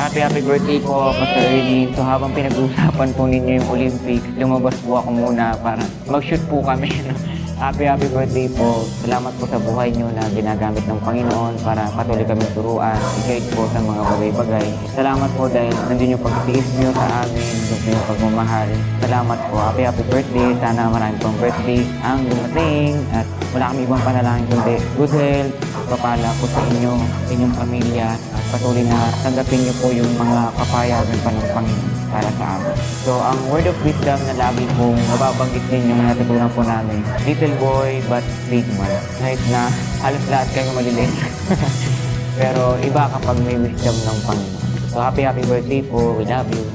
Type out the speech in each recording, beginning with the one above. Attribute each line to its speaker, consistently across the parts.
Speaker 1: Happy birthday po, Pastor Ernie. So habang pinag-uusapan po ninyo yung Olympics, lumabas po ako muna para mag-shoot po kami. Happy birthday po. Salamat po sa buhay nyo na ginagamit ng Panginoon para patuloy kami turuan, i-guide po sa mga bagay-bagay. Salamat po dahil nandun yung pagtitiis nyo sa amin, nandun yung pagmamahal. Salamat po. Happy birthday. Sana marami pong birthday ang dumating at wala kami ibang panalangin kundi good health, papala po sa inyo, inyong pamilya at patuloy na tanggapin niyo po yung mga kapayagan pa ng Panginoon para sa amin. So, ang word of wisdom na lagi pong nababanggit din yung natutunan po namin, little boy but big man. Kahit na halos lahat kayo maliliit. Pero iba kapag may wisdom ng Panginoon. So, happy birthday po. We love you.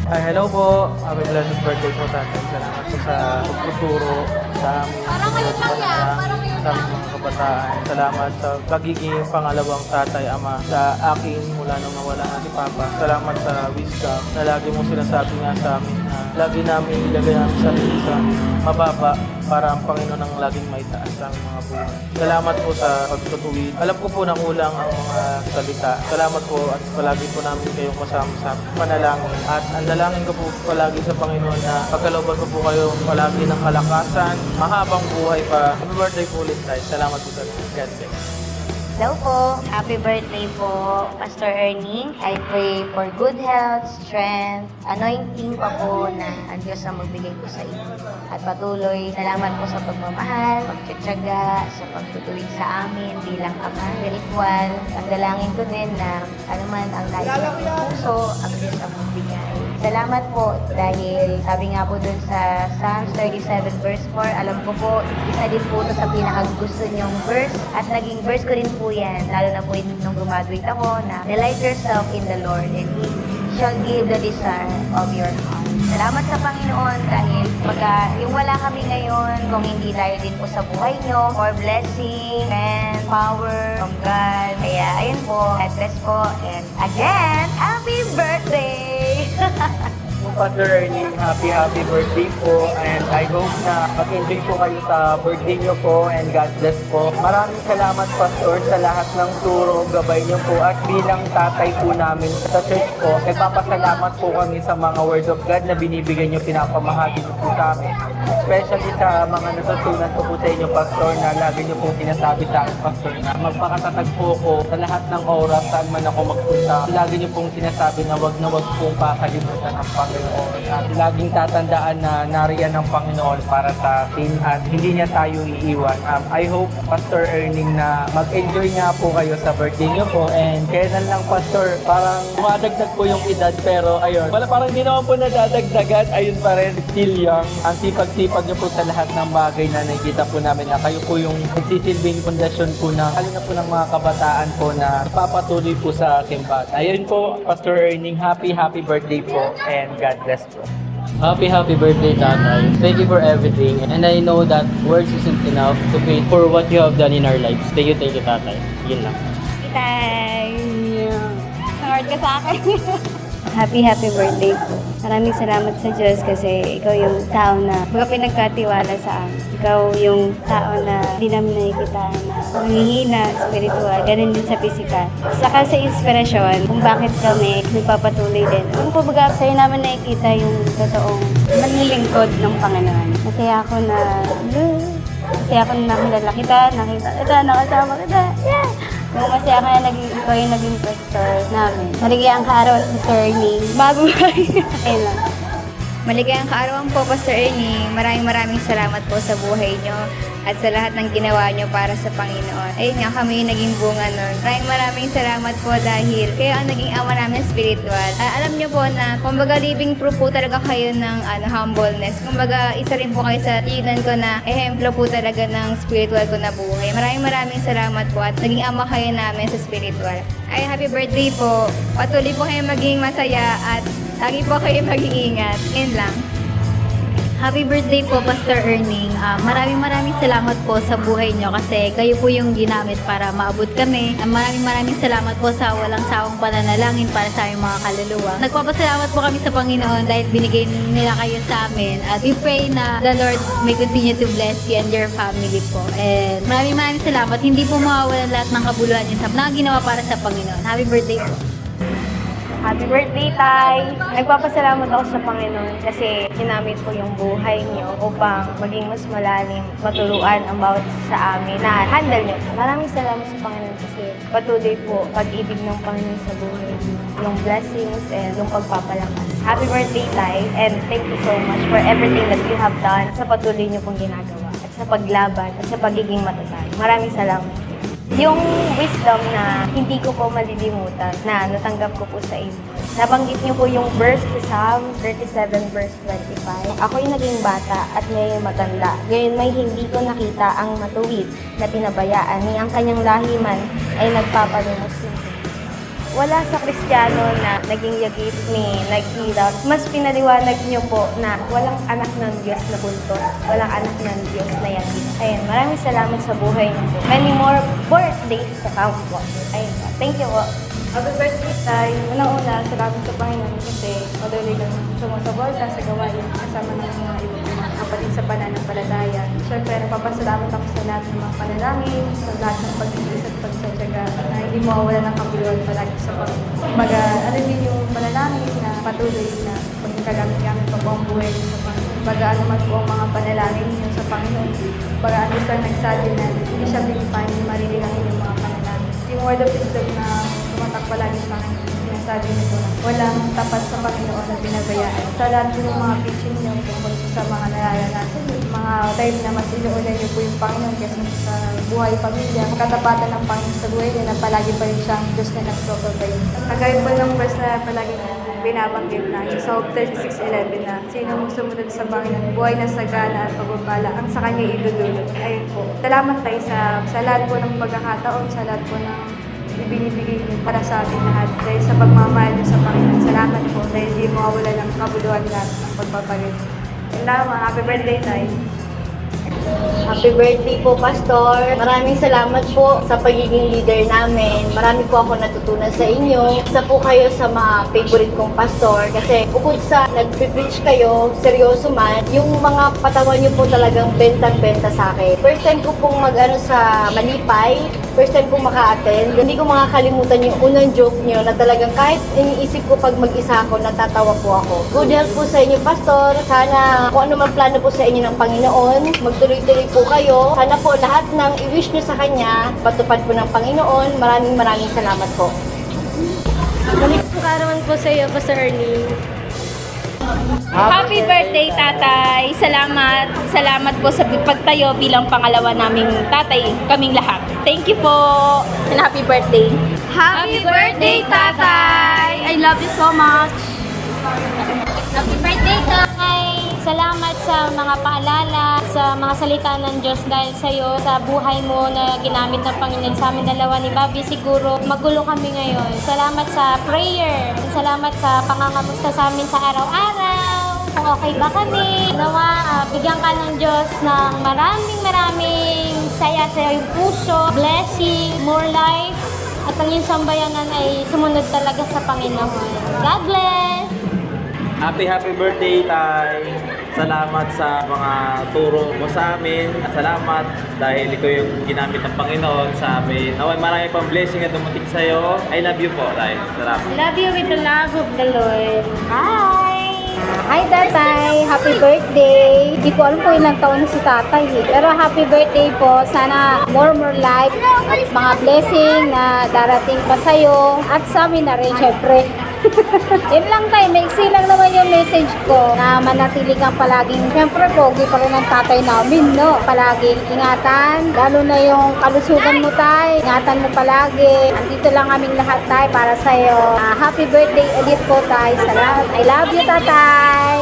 Speaker 2: Hello po. Happy blessed birthday po tatay. Salamat po sa pagtuturo sa amin. Sa aming mga kabataan. Salamat sa pagiging pangalawang tatay, ama sa akin mula nung nawala na si Papa. Salamat sa wisdom na lagi mong sinasabi nga sa amin na lagi namin ilagay namin sa amin sa mababa para ang Panginoon ang laging may taas sa aming mga buhay. Salamat po sa pagtutuwid. Alam ko po na kulang ang mga salita. Salamat po at palagi po namin kayong kasama sa panalangin. At ang dalangin ko po palagi sa Panginoon na pagkalooban ko po kayo palagi ng kalakasan, mahabang buhay pa. Happy birthday po ulit tayo. Salamat po sa God bless.
Speaker 3: Hello po. Happy birthday po, Pastor Ernie. I pray for good health, strength, anointing pa po na ang Diyos ang magbigay po sa inyo. At patuloy, salamat po sa pagmamahal, pagtsatsaga, sa pagtutuwid sa amin bilang ama spiritual. Ang dalangin ko din na anuman ang nais ng puso, ang Diyos ang magbigay. Salamat po dahil sabi nga po dun sa Psalms 37 verse 4, alam ko po, isa din po ito sa pinakagusto niyong verse at naging verse ko rin po yan, lalo na po nung graduate ako na delight yourself in the Lord and He shall give the desire of your heart. Salamat sa Panginoon dahil pagka yung wala kami ngayon, kung hindi tayo din po sa buhay nyo, for blessing and power from God. Kaya ayun po, God bless po and again, happy birthday!
Speaker 2: Pastor Ernie, happy birthday po and I hope na mag-enjoy po kayo sa birthday niyo po and God bless po. Maraming salamat Pastor sa lahat ng turo, gabay niyo po at bilang tatay po namin sa church po, nagpapasalamat po kami sa mga word of God na binibigay niyo, pinapamahagi niyo po sa amin. Especially sa mga natutunan ko po sa inyo Pastor na lagi niyo pong sinasabi sa akin Pastor na magpakatatag po ko sa lahat ng oras saan man ako magpunta. Lagi niyo pong sinasabi na wag pong kakalimutan ng Panginoon. At laging tatandaan na nariyan ng Panginoon para sa atin at hindi niya tayo iiwan. I hope, Pastor Ernie, na mag-enjoy nga po kayo sa birthday niyo po. And kailan lang, Pastor, parang dumadagdag po yung edad pero ayun. Wala, parang hindi naman po nadadagdagan. Ayun pa rin, still young. Ang sipag-sipag niyo po sa lahat ng bagay na nakikita po namin na kayo po yung nagsisilbing pundasyon po na lalo na po ng mga kabataan po na papatuloy po sa simbahan. Ayun po, Pastor Ernie, happy birthday po and God bless po.
Speaker 4: Happy birthday, Tatay. Thank you for everything. And I know that words isn't enough to pay for what you have done in our lives. Thank you, Tatay. Yun lang.
Speaker 5: Tay! Sangard ka sa akin. Happy birthday po. Maraming salamat sa Diyos kasi ikaw yung tao na pinagkatiwala sa amin. Ikaw yung tao na hindi namin nakikita na nanghihina, spiritual, ganun din sa physical. Saka sa inspirasyon kung bakit kami nagpapatuloy din. Kung kumbaga sa'yo namin nakikita yung totoong manlilingkod ng Panginoon. Masaya ako na nakilala kita, nakasama kita. Yeah! Kung masaya ka na ikaw yung naging pastor namin. Maligayang kaarawan, Pastor Ernie. Mabuhay! Ayun lang.
Speaker 6: Maligayang kaarawan po, Pastor Ernie. Maraming salamat po sa buhay nyo at sa lahat ng ginawa nyo para sa Panginoon. Ayun nga, kami yung naging bunga nun. Maraming salamat po dahil kayo ang naging ama namin spiritual. Alam nyo po na, kumbaga living proof po talaga kayo ng humbleness. Kumbaga, isa rin po kayo sa tignan ko na ehemplo po talaga ng spiritual ko na buhay. Maraming salamat po at naging ama kayo namin sa spiritual. Ay, happy birthday po. Patuloy po kayo maging masaya at lagi po kayo mag-iingat. Yun lang.
Speaker 7: Happy birthday po, Pastor Ernie. Maraming salamat po sa buhay nyo kasi kayo po yung ginamit para maabot kami. Maraming salamat po sa walang sawang pananalangin para sa aming mga kaluluwa. Nagpapasalamat po kami sa Panginoon dahil binigay nila kayo sa amin. At we pray na the Lord may continue to bless you and your family po. And maraming salamat. Hindi po mawawalan lahat ng kabuluhan niyo sa mga ginawa para sa Panginoon. Happy birthday po.
Speaker 5: Happy birthday, Tay! Nagpapasalamat ako sa Panginoon kasi ginamit ko yung buhay niyo upang maging mas malalim, maturuan ang bawat isa sa amin na handle niyo. Maraming salamat sa Panginoon kasi patuloy po pag-ibig ng Panginoon sa buhay niyo, yung blessings and yung pagpapalakas. Happy birthday, Tay! And thank you so much for everything that you have done sa patuloy niyo pong ginagawa at sa paglaban at sa pagiging matatag. Maraming salamat. Yung wisdom na hindi ko po malilimutan na natanggap ko po sa inyo. Nabanggit niyo po yung verse sa Psalm 37 verse 25. Ako'y naging bata at ngayon matanda. Ngayon may hindi ko nakita ang matuwid na pinabayaan ni ang kanyang lahiman ay nagpapalimos na. Wala sa Kristiyano na naging yagip ni naghirap. Mas pinaliwanag niyo po na walang anak ng Diyos na buntot. Walang anak ng Diyos na yagip. Ayun, maraming salamat sa buhay niyo po. Many more birthdays to come po. Ayun po. Thank you po. Happy birthday, Tay. Unang-una, salamat sa Panginoon kasi patuloy kang sumusuporta sa gawain kasama ng mga ibang mga kapatid sa pananampalataya. Siyempre, napapasalamat ako sa lahat ng mga panalangin, sa lahat ng pag-iisip at pagsasyaga na hindi mawawala ng kabuluhan palagi sa Panginoon. Ano din yung panalangin na patuloy na pagkagamit-gamit pa po ang buhay niyo sa Panginoon. Ano man po ang mga panalangin niyo sa Panginoon. Ano siyang nagsabi na hindi siya binipain na marinig ang inyong mga panalangin. Yung word of wisdom na tumatak palagi sa akin, sinasabi nito na walang tapat sa Panginoon na binabayaan. Sa lahat po ng mga pitching niyo tungkol po sa mga nararanasan, mga time na mas inuunan niyo po yung Panginoon kaysa sa buhay pamilya, katapatan ng Panginoon sa buhay niyo na palagi pa rin siyang Diyos na nagpapabay. Kagaya po ng verse na palagi binabanggit na yung Psalm 36:11 na sino mong sumunod sa Panginoon, buhay na sagana at pagpapala ang sa kanya idudulot. Ayun po. Salamat tayo sa lahat po ng pagkakataon, sa lahat po ng ibinibigay niyo para sa ating lahat. Dahil sa pagmamahal niyo sa Panginoon, salamat po dahil di mawawala ng kabuluhan lahat ng pagpapalit. Salamat. Happy birthday, Tay.
Speaker 3: Happy birthday po, Pastor. Maraming salamat po sa pagiging leader namin. Marami po ako natutunan sa inyo. Isa po kayo sa mga favorite kong pastor kasi bukod sa nag-preach kayo, seryoso man, yung mga patawan niyo po talagang bentang-benta sa akin. First time ko pong mag-ano sa Malipay, first time kong maka-attend. Hindi ko makakalimutan yung unang joke niyo na talagang kahit iniisip ko pag mag-isa ako, natatawa po ako. Good health po sa inyo, Pastor. Sana kung ano man plano po sa inyo ng Panginoon, magtuloy-tuloy po kayo. Sana po lahat ng i-wish nyo sa Kanya, patupad po ng Panginoon. Maraming salamat po.
Speaker 5: Maraming kaarawan po sa iyo, Pastor Ernie.
Speaker 6: Happy birthday, Tatay! Salamat! Salamat po sa pagtayo bilang pangalawa naming tatay, kaming lahat. Thank you po! And happy birthday!
Speaker 5: Happy birthday, Tatay! I love you so much!
Speaker 8: Happy birthday, Tay! Salamat sa mga paalala, sa mga salita ng Diyos dahil sa iyo, sa buhay mo na ginamit ng Panginoon sa amin dalawa ni Bobby. Siguro magulo kami ngayon. Salamat sa prayer. Salamat sa pangangamusta sa amin sa araw-araw. Kung okay ba kami. Nawa, bigyan ka ng Diyos ng maraming saya sa iyong puso, blessing, more life. At ang iyong sambayanan ay sumunod talaga sa Panginoon. God bless!
Speaker 9: Happy birthday, Tay! Salamat sa mga turo mo sa amin. At salamat dahil ikaw yung ginamit ng Panginoon sa amin. Naway marami pang blessing na dumating sa'yo. I love you po, Tay. Salamat.
Speaker 8: Love you with the love of the Lord. Hi!
Speaker 7: Hi, Tatay! Happy birthday! Hindi ko alam kung ilang taon na si Tatay eh. Pero happy birthday po. Sana more life at mga blessing na darating pa sa'yo. At sa amin na rin, syempre. Yun lang tayo, maiksi lang naman yung message ko na manatili kang palaging, syempre pogi pa rin ang tatay namin, no? Palaging ingatan, lalo na yung kalusugan mo tayo, ingatan mo palagi. Andito lang kaming lahat tayo para sa'yo. Happy birthday ulit po tayo. Salamat. I love you, Tatay!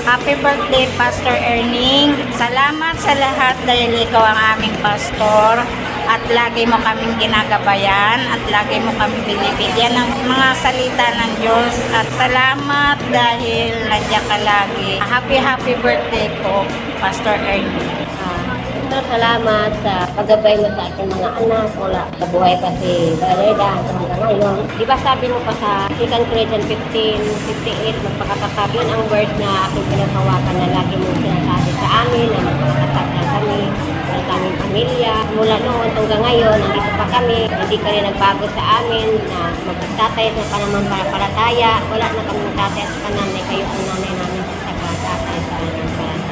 Speaker 10: Happy birthday, Pastor Erning. Salamat sa lahat dahil ikaw ang aming pastor at lagi mo kaming ginagabayan at lagi mo kami binibigyan ng mga salita ng Diyos. At salamat dahil nandiyan ka lagi. Happy birthday po, Pastor Erning.
Speaker 3: Salamat sa paggabay mo sa aking mga anak. Wala sa buhay pa si Brother Dan hanggang ngayon. Di ba sabi mo pa sa 2 Corinthians 15:58, magpakatapat, yun ang verse na aking pinapawakan na lagi mong sinasabi sa amin na magpakatapat lang kami.
Speaker 8: para sa aming pamilya. Mula noon hanggang ngayon, nandito pa kami. Hindi ka rin nagbago sa amin na magtatay sa pananampalataya. Wala na kami tatay at pananay. Kayo ang nanay namin sa tatay sa pananampalataya.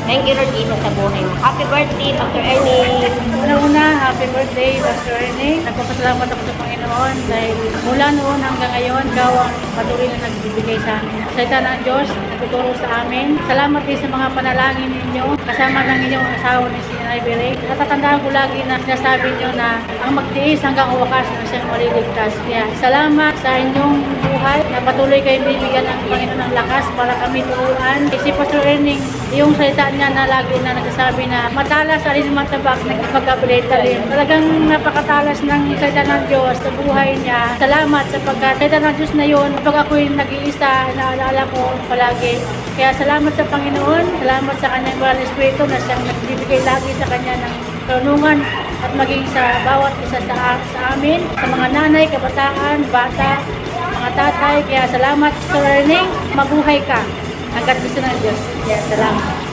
Speaker 8: Thank you, Lord Jesus, sa buhay mo. Happy birthday, Dr. Ernie!
Speaker 11: Una-una, happy birthday, Pastor Ernie. Nagpapasalamat ako sa Panginoon dahil mula noon hanggang ngayon, ikaw ang patuloy na nagbibigay sa amin. Salita ng Diyos, nagtuturo sa amin. Salamat din sa mga panalangin ninyo, kasama ng inyong asawa ni si Ibery. Natatandaan ko lagi na sinasabi niyo na ang magtiis hanggang wakas na siyang maliligtas. Kaya salamat sa inyong buhay na patuloy kayong bibigyan ng Panginoon ng lakas para kami turuan. Si Pastor Ernie, yung salita niya na lagi na nagsasabi na matalas alin mga tabak nagpagkabilita rin. Talagang napakatalas ng salita ng Diyos sa buhay niya. Salamat sapagkat salita ng Diyos na yun, kapag ako'y nag-iisa, naalala ko palagi. Kaya salamat sa Panginoon, salamat sa kanyang Banal na Espiritu na siyang nagbibigay lagi sa kanya ng karunungan at maging sa bawat isa sa amin, sa mga nanay, kabataan, bata, mga tatay. Kaya salamat, Pastor Ernie, mabuhay ka. Hanggat gusto ng Diyos. Kaya salamat.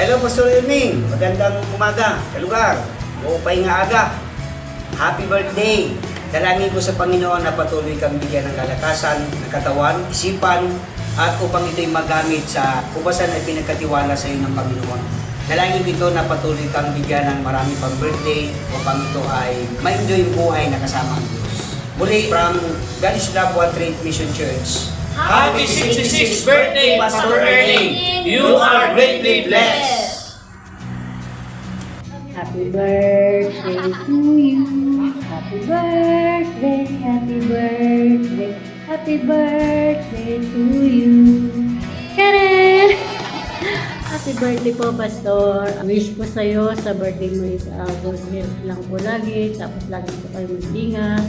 Speaker 12: Hello, Pastor Ernie. Magandang umaga, kalugar. O pahinga aga. Happy birthday. Dalangin ko sa Panginoon na patuloy kang bigyan ng kalakasan, ng katawan, isipan, at upang ito'y magamit sa ubasan na pinagkatiwala sa iyo ng Panginoon. Dalangin ko ito na patuloy kang bigyan ng marami pang birthday upang ito ay ma-enjoy yung buhay na kasama ang Diyos. Muli, from God is Love One Trade Mission Church.
Speaker 9: Happy 66th birthday, Pastor Ernie! You are greatly blessed!
Speaker 5: Happy birthday to you. Happy birthday, happy birthday, happy birthday to you. Karen! Happy birthday po, Pastor. Wish ko sa'yo sa birthday mo is good health lang po lagi. Tapos lagi po kayo mag-ingat.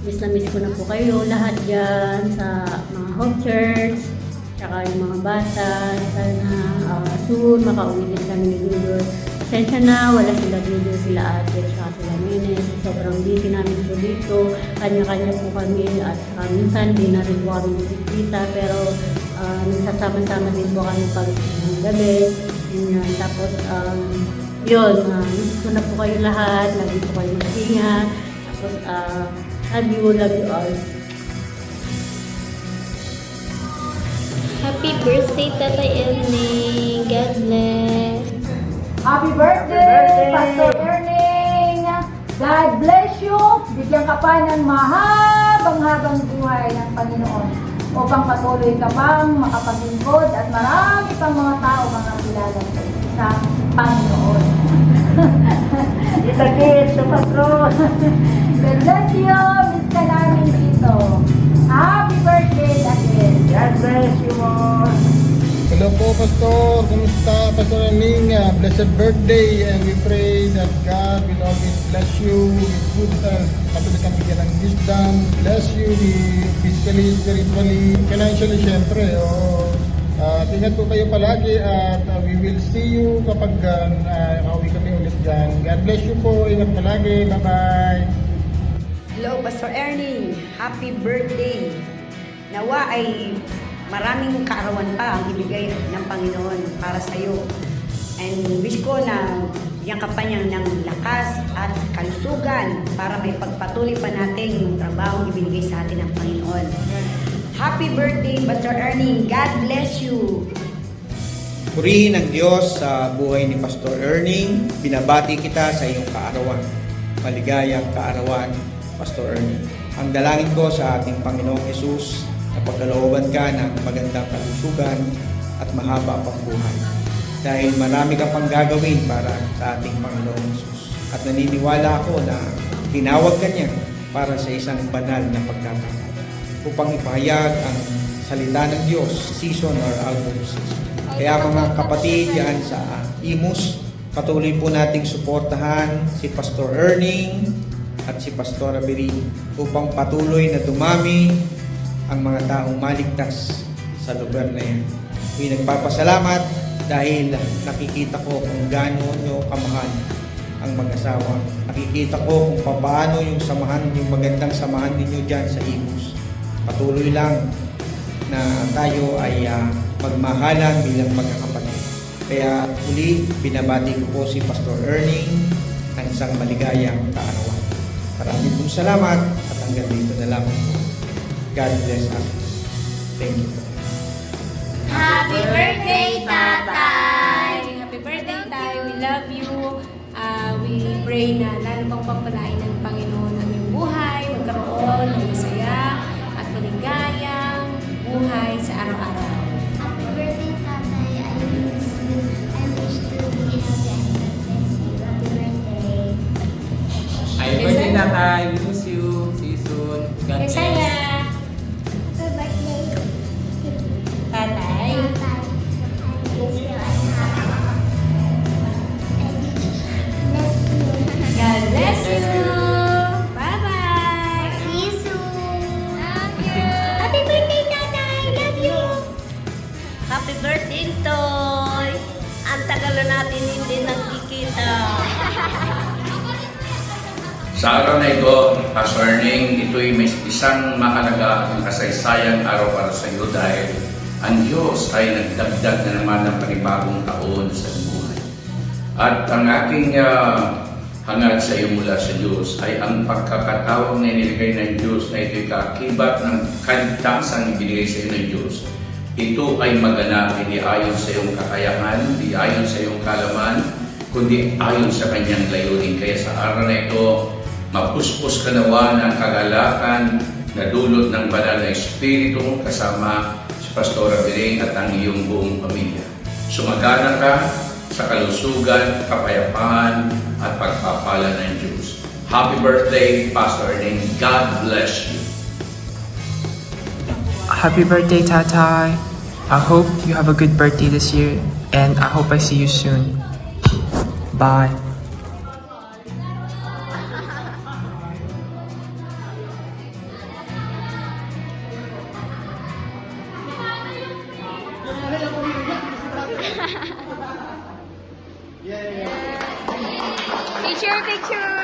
Speaker 5: Miss na miss ko na po kayo lahat dyan sa mga Hope Church, tsaka yung mga bata. Sana soon makauwi din kami ni Lulu. Pasensya na, wala sila Lulu, sila ate, tsaka sila Nene. Sobrang busy namin po dito. Kanya-kanya po kami at minsan di na rin po kami nakikita. Pero nagsasama-sama din po kami pag gabi. Yun. Tapos yun, miss ko na po kayo lahat. Lagi po kayo mag-ingat. Tapos love you all.
Speaker 8: Happy birthday, Tatay Ernie! God bless!
Speaker 13: Happy birthday, Pastor Ernie! God bless you! Bigyan ka pa ng mahabang-habang buhay ng Panginoon upang patuloy ka pang makapaglingkod at marami pang mga tao mga kilala sa Panginoon. Itakit sa patron! God bless you! Miss ka namin dito. Happy birthday again! God bless you all!
Speaker 14: Hello po, Pastor. Kumusta, Pastor Erning? Blessed birthday, and we pray that God will always bless you with good health. Patuloy kang bigyan ng wisdom. Bless you physically, spiritually, financially, syempre. Ingat po kayo palagi at we will see you kapag kauwi kami ulit dyan. God bless you po. Ingat palagi. Bye-bye.
Speaker 15: Hello, Pastor Erning. Happy birthday. Nawa ay maraming kaarawan pa ang ibigay ng Panginoon para sa iyo. And wish ko na bigyan ka pa niya ng lakas at kalusugan para may pagpatuloy pa natin yung trabaho ibinigay sa atin ng Panginoon. Happy birthday, Pastor Erning. God bless you.
Speaker 12: Purihin ang Diyos sa buhay ni Pastor Erning. Binabati kita sa iyong kaarawan. Maligayang kaarawan, Pastor Erning. Ang dalangin ko sa ating Panginoong Jesus na pagkalooban ka ng magandang kalusugan at mahaba pang buhay. Dahil marami ka pang gagawin para sa ating Panginoong Jesus. At naniniwala ako na tinawag ka niya para sa isang banal na pagtatanggap upang ipahayag ang salita ng Diyos, season or out of season. Kaya mga kapatid yan sa Imus, patuloy po nating suportahan si Pastor Erning at si Pastor Abiri upang patuloy na dumami ang mga taong maligtas sa lugar na yan. Ako'y nagpapasalamat dahil nakikita ko kung gaano nyo kamahal ang mag-asawa. Nakikita ko kung paano yung samahan, yung magandang samahan ninyo dyan sa Imus. Patuloy lang na tayo ay magmahalan bilang magkakapatid. Kaya uli, binabati ko po si Pastor Erning ng isang maligayang kaarawan. Maraming pong salamat at hanggang dito na lang po. God bless us. Thank you.
Speaker 8: Happy birthday, Tatay! Happy birthday, Tay! We love you. We pray na lalo pang pagpalain ng Panginoon ang iyong buhay, magkaroon ng masaya at maligayang buhay sa araw-araw.
Speaker 3: Happy birthday, Tatay. I wish to be healthy and bless you. Happy birthday.
Speaker 4: Happy birthday, Tatay. We miss you. See you soon. God bless.
Speaker 8: Tatay. God bless you. Bye-bye.
Speaker 3: See you soon.
Speaker 8: Love you. Happy birthday, Tatay. Love you.
Speaker 10: Happy birthday, Toy! Ang tagal na natin hindi nagkikita.
Speaker 16: Sa araw na ito, Pastor Erning, ito'y may isang mahalaga ng kasaysayan araw para sa iyo dahil ang Diyos ay nagdagdag na naman ng panibagong taon sa buhay. At ang aking hangad sa iyo mula sa Diyos ay ang pagkakataon na iniligay ng Diyos na ito'y kakibat ng kaligtasang ibinigay sa iyo ng Diyos. Ito ay maganap hindi ayon sa iyong kakayahan, hindi ayon sa iyong kalaman, kundi ayon sa kanyang layunin. Kaya sa araw na ito, mapuspos ka nawa ng kagalakan na dulot ng banal na Espiritu kasama si Pastor Abering at ang iyong buong pamilya. Sumagana ka sa kalusugan, kapayapaan at pagpapala ng Diyos. Happy birthday, Pastor Erning. God bless you.
Speaker 17: Happy birthday, Tatay. I hope you have a good birthday this year, and I hope I see you soon. Bye.
Speaker 8: Picture, picture.